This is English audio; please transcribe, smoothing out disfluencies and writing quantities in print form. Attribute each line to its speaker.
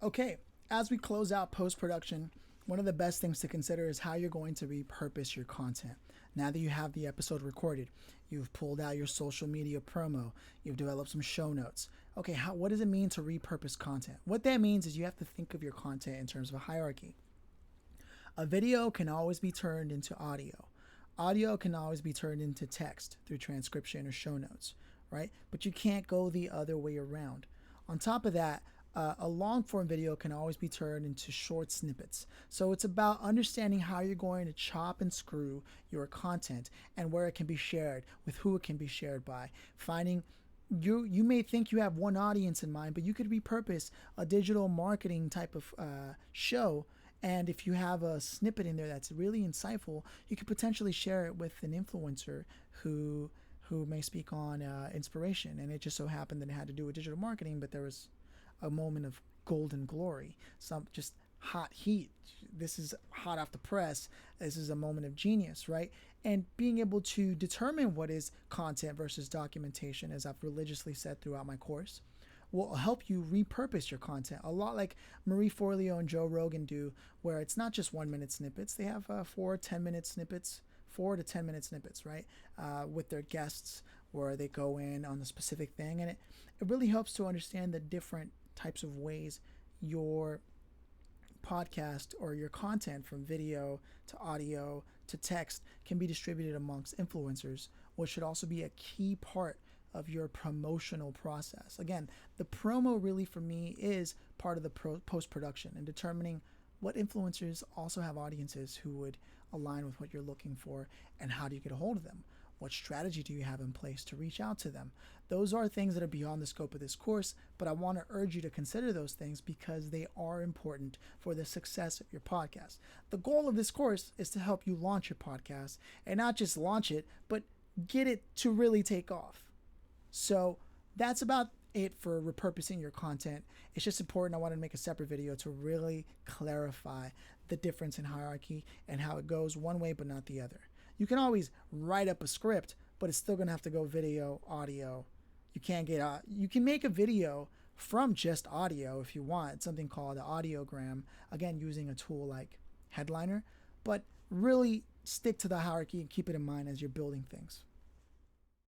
Speaker 1: Okay, as we close out post-production, one of the best things to consider is how you're going to repurpose your content. Now that you have the episode recorded, you've pulled out your social media promo, you've developed some show notes. Okay, what does it mean to repurpose content? What that means is you have to think of your content in terms of a hierarchy. A video can always be turned into audio. Audio can always be turned into text through transcription or show notes, right? But you can't go the other way around. On top of that, a long form video can always be turned into short snippets. So it's about understanding how you're going to chop and screw your content and where it can be shared, with who it can be shared by. Finding you may think you have one audience in mind, but you could repurpose a digital marketing type of show. And if you have a snippet in there that's really insightful, you could potentially share it with an influencer who may speak on inspiration. And it just so happened that it had to do with digital marketing, but there was a moment of golden glory, some just hot heat. This is hot off the press. This is a moment of genius, right? And being able to determine what is content versus documentation, as I've religiously said throughout my course, will help you repurpose your content. A lot like Marie Forleo and Joe Rogan do, where it's not just 1 minute snippets. They have 4 to 10 minute snippets, right? With their guests, where they go in on the specific thing. And it really helps to understand the different types of ways your podcast or your content, from video to audio to text, can be distributed amongst influencers, which should also be a key part of your promotional process. Again, the promo really for me is part of the post-production and determining what influencers also have audiences who would align with what you're looking for, and how do you get a hold of them? What strategy do you have in place to reach out to them? Those are things that are beyond the scope of this course, but I want to urge you to consider those things because they are important for the success of your podcast. The goal of this course is to help you launch your podcast, and not just launch it, but get it to really take off. So that's about it for repurposing your content. It's just important. I wanted to make a separate video to really clarify the difference in hierarchy and how it goes one way but not the other. You can always write up a script, but it's still going to have to go video, audio. You can make a video from just audio if you want. It's something called an audiogram, again, using a tool like Headliner, but really stick to the hierarchy and keep it in mind as you're building things.